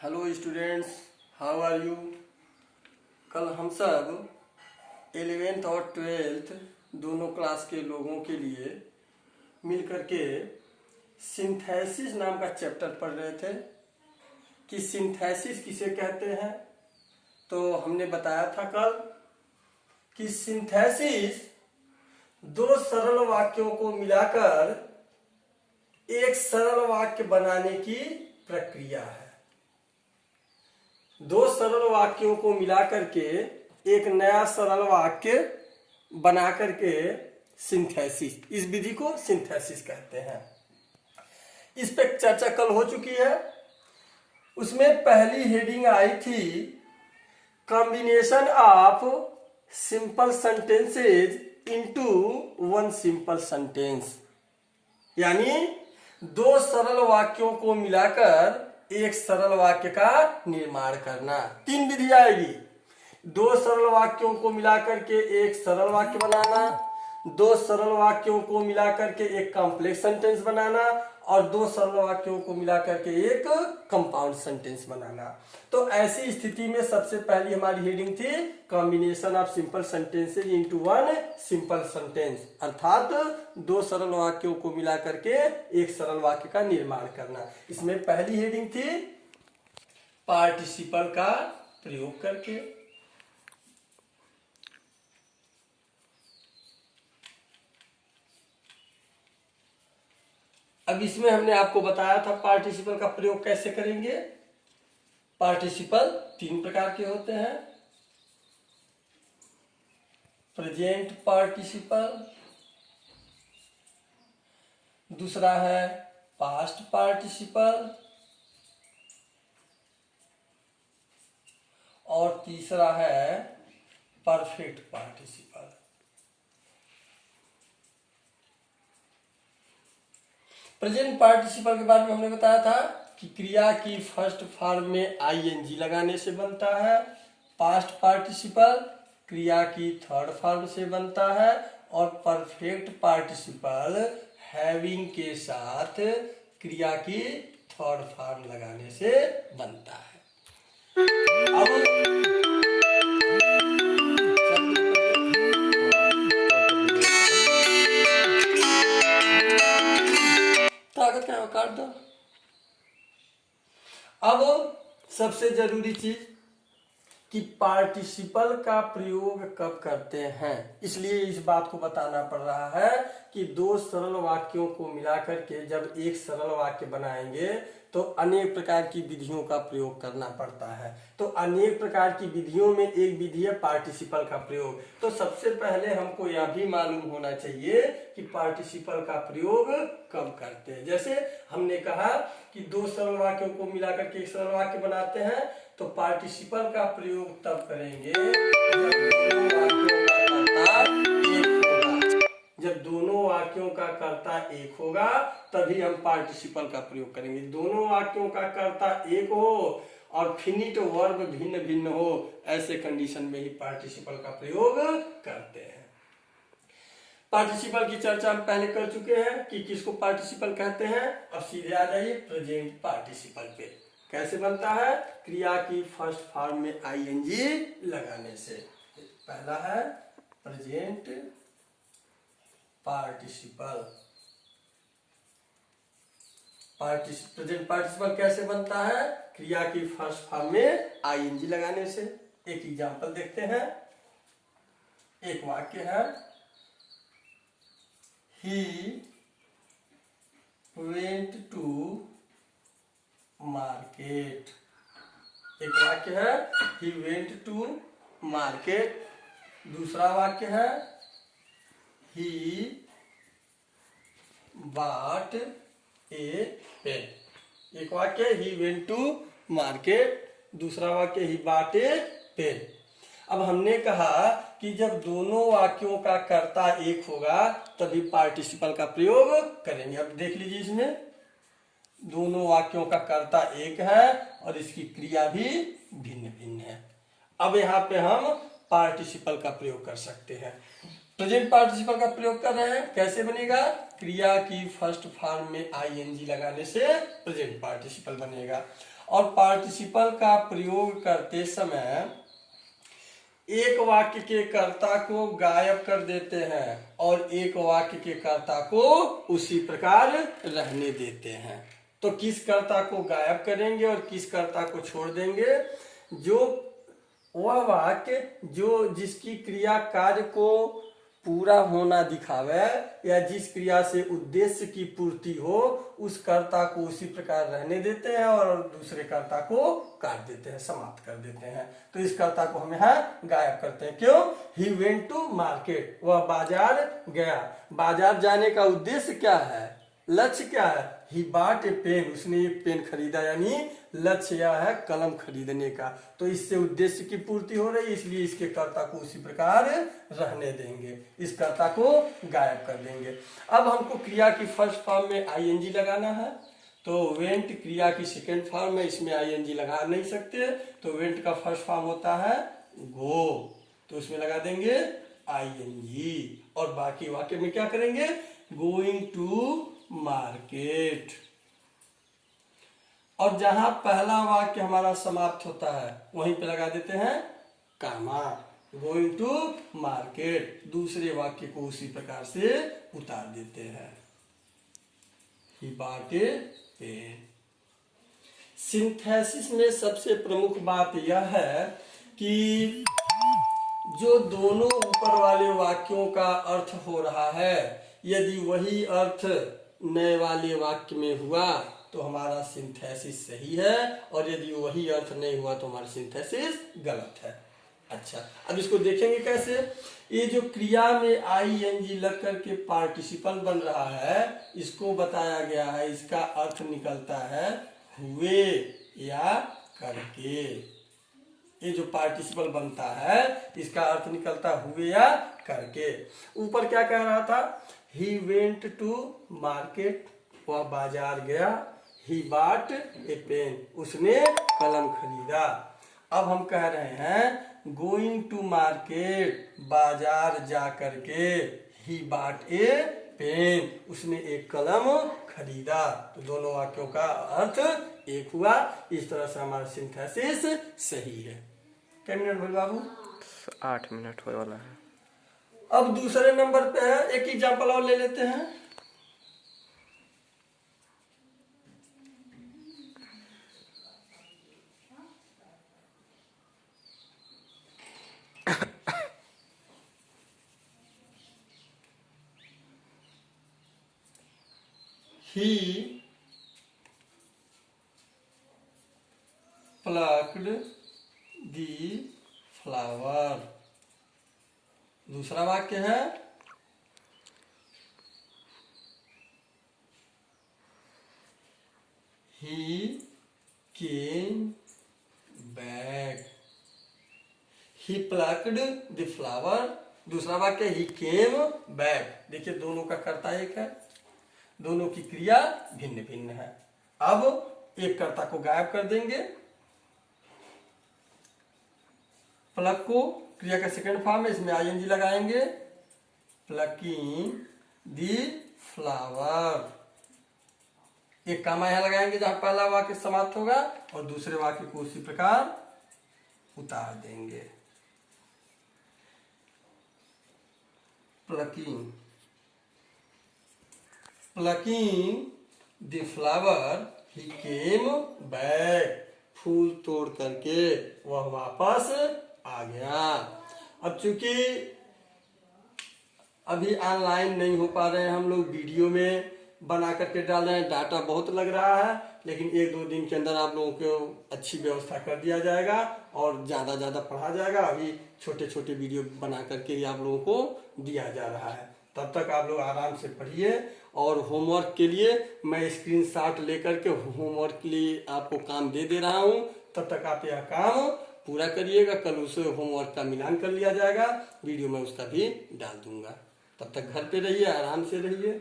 Hello students, how are you. कल हम सब 11th और 12th दोनों क्लास के लोगों के लिए मिल करके सिंथेसिस नाम का चैप्टर पढ़ रहे थे कि सिंथेसिस किसे कहते हैं। तो हमने बताया था कल कि सिंथेसिस दो सरल वाक्यों को मिलाकर एक सरल वाक्य बनाने की प्रक्रिया है। दो सरल वाक्यों को मिलाकर के एक नया सरल वाक्य बना करके सिंथेसिस, इस विधि को सिंथेसिस कहते हैं। इस पे चर्चा कल हो चुकी है। उसमें पहली हेडिंग आई थी combination of simple sentences into one simple sentence, यानी दो सरल वाक्यों को मिलाकर एक सरल वाक्य का निर्माण करना। तीन विधि आएगी। दो सरल वाक्यों को मिलाकर के एक सरल वाक्य बनाना, दो सरल वाक्यों को मिलाकर के एक कॉम्प्लेक्स सेंटेंस बनाना और दो सरल वाक्यों को मिलाकर के एक कंपाउंड सेंटेंस बनाना। तो ऐसी स्थिति में सबसे पहली हमारी हेडिंग थी combination of simple sentences into one simple sentence, अर्थात दो सरल वाक्यों को मिलाकर के एक सरल वाक्य का निर्माण करना। इसमें पहली हेडिंग थी पार्टिसिपल का प्रयोग करके। अब इसमें हमने आपको बताया था पार्टिसिपल का प्रयोग कैसे करेंगे। पार्टिसिपल तीन प्रकार के होते हैं। प्रेजेंट पार्टिसिपल, दूसरा है पास्ट पार्टिसिपल और तीसरा है परफेक्ट पार्टिसिपल। प्रेजेंट पार्टिसिपल के बारे में हमने बताया था कि क्रिया की फर्स्ट फॉर्म में आईएनजी लगाने से बनता है। पास्ट पार्टिसिपल क्रिया की थर्ड फॉर्म से बनता है और परफेक्ट पार्टिसिपल हैविंग के साथ क्रिया की थर्ड फॉर्म लगाने से बनता है। अब ताकत क्या काट दो। अब सबसे जरूरी चीज कि पार्टिसिपल का प्रयोग कब करते हैं, इसलिए इस बात को बताना पड़ रहा है कि दो सरल वाक्यों को मिलाकर के जब एक सरल वाक्य बनाएंगे तो अनेक प्रकार की विधियों का प्रयोग करना पड़ता है। तो अनेक प्रकार की विधियों में एक विधि है पार्टिसिपल का प्रयोग। तो सबसे पहले हमको यह भी मालूम होना चाहिए कि पार्टिसिपल का प्रयोग कब करते हैं। जैसे हमने कहा कि दो सरल वाक्यों को मिलाकर के एक सरल वाक्य बनाते हैं, तो पार्टिसिपल का प्रयोग तब करेंगे जब दोनों वाक्यों का कर्ता एक होगा, तभी हम पार्टिसिपल का प्रयोग करेंगे। दोनों वाक्यों का कर्ता एक हो और फिनिट वर्ब भिन्न भिन्न हो, ऐसे कंडीशन में ही पार्टिसिपल का प्रयोग करते हैं। पार्टिसिपल की चर्चा हम पहले कर चुके हैं कि किसको पार्टिसिपल कहते हैं। अब सीधे आ जाइए प्रेजेंट पार्टिसिपल पे। कैसे बनता है? क्रिया की फर्स्ट फॉर्म में आईएनजी लगाने से। पहला है प्रेजेंट पार्टिसिपल। प्रेजेंट पार्टिसिपल कैसे बनता है? क्रिया की फर्स्ट फॉर्म में आईएनजी लगाने से। एक एग्जांपल देखते हैं। एक वाक्य है He went to market। एक वाक्य है He went to market। दूसरा वाक्य है He bought a pen। एक वाक्य He went to market, दूसरा वाक्य He bought a pen। अब हमने कहा कि जब दोनों वाक्यों का कर्ता एक होगा तभी पार्टिसिपल का प्रयोग करेंगे। अब देख लीजिए, इसमें दोनों वाक्यों का कर्ता एक है और इसकी क्रिया भी भिन्न भिन्न है। अब यहाँ पे हम पार्टिसिपल का प्रयोग कर सकते हैं। प्रेजेंट पार्टिसिपल का प्रयोग कर रहे हैं, कैसे बनेगा? क्रिया की फर्स्ट फॉर्म में आईएनजी लगाने से प्रेजेंट पार्टिसिपल बनेगा। और पार्टिसिपल का प्रयोग करते समय एक वाक्य के कर्ता को गायब कर देते हैं और एक वाक्य के कर्ता को उसी प्रकार रहने देते हैं। तो किस कर्ता को गायब करेंगे और किस कर्ता को छोड़ देंगे? जो वह वाक्य जो जिसकी क्रिया कार्य को पूरा होना दिखावे या जिस क्रिया से उद्देश्य की पूर्ति हो, उस कर्ता को उसी प्रकार रहने देते हैं और दूसरे कर्ता को काट देते हैं, समाप्त कर देते हैं। तो इस कर्ता को हम यहाँ गायब करते हैं। क्यों? ही वेंट टू मार्केट, वह बाजार गया। बाजार जाने का उद्देश्य क्या है? लक्ष्य क्या है? ही बॉट ए पेन, उसने एक पेन खरीदा, यानी लक्ष्य यह है कलम खरीदने का। तो इससे उद्देश्य की पूर्ति हो रही है, इसलिए इसके कर्ता को उसी प्रकार रहने देंगे, इस कर्ता को गायब कर देंगे। अब हमको क्रिया की फर्स्ट फॉर्म में आईएनजी लगाना है। तो वेंट क्रिया की सेकेंड फॉर्म में, इसमें आईएनजी लगा नहीं सकते, तो वेंट का फर्स्ट फॉर्म होता है गो, तो उसमें लगा देंगे आईएनजी। और बाकी वाक्य में क्या करेंगे? Going to market. और जहां पहला वाक्य हमारा समाप्त होता है वहीं पे लगा देते हैं कामा, गोइंग टू मार्केट। दूसरे वाक्य को उसी प्रकार से उतार देते हैं, he bought a pen. Synthesis में सबसे प्रमुख बात यह है कि जो दोनों ऊपर वाले वाक्यों का अर्थ हो रहा है, यदि वही अर्थ नए वाले वाक्य में हुआ तो हमारा सिंथेसिस सही है, और यदि वही अर्थ नहीं हुआ तो हमारा सिंथेसिस गलत है। अच्छा, अब इसको देखेंगे कैसे। ये जो क्रिया में आईएनजी लग करके पार्टिसिपल बन रहा है, इसको बताया गया है, इसका अर्थ निकलता है हुए या करके। ये जो पार्टिसिपल बनता है इसका अर्थ निकलता हुए या करके। ऊपर क्या कह रहा था? ही वेंट टू मार्केट, वह बाजार गया। ही बॉट ए पेन, उसने कलम खरीदा। अब हम कह रहे हैं गोइंग टू मार्केट, बाजार जा करके। ही बॉट ए पेन, उसने एक कलम खरीदा। तो दोनों वाक्यों का अर्थ एक हुआ। इस तरह से हमारा सिंथेसिस सही है। कितने मिनट बोल बाबू? 8 मिनट होने वाला है। अब दूसरे नंबर पे है, एक एग्जाम्पल और ले लेते हैं। He plucked the flower। दूसरा वाक्य है he came back। he plucked the flower, दूसरा वाक्य he came back। देखिए दोनों का कर्ता एक है, दोनों की क्रिया भिन्न भिन्न है। अब एक कर्ता को गायब कर देंगे। प्लक को क्रिया का सेकंड फॉर्म है, इसमें आईएनजी लगाएंगे। प्लकिंग दी फ्लावर, एक कामा यहां लगाएंगे जहां पहला वाक्य समाप्त होगा, और दूसरे वाक्य को उसी प्रकार उतार देंगे। Plucking the flower, he came back. फूल तोड़ करके वह वापस आ गया। अब चूंकि अभी ऑनलाइन नहीं हो पा रहे हैं हम लोग, वीडियो में बना करके डाल रहे हैं, डाटा बहुत लग रहा है, लेकिन 1-2 दिन के अंदर आप लोगों को अच्छी व्यवस्था कर दिया जाएगा और ज़्यादा पढ़ा जाएगा। अभी छोटे छोटे वीडियो बना करके आप लोगों को दिया जा रहा है। तब तक आप लोग आराम से पढ़िए। और होमवर्क के लिए मैं स्क्रीनशॉट लेकर के होमवर्क के लिए आपको काम दे रहा हूँ। तब तक आप यह काम पूरा करिएगा, कल उसे होमवर्क का मिलान कर लिया जाएगा। वीडियो में उसका भी डाल दूंगा। तब तक घर पे रहिए, आराम से रहिए।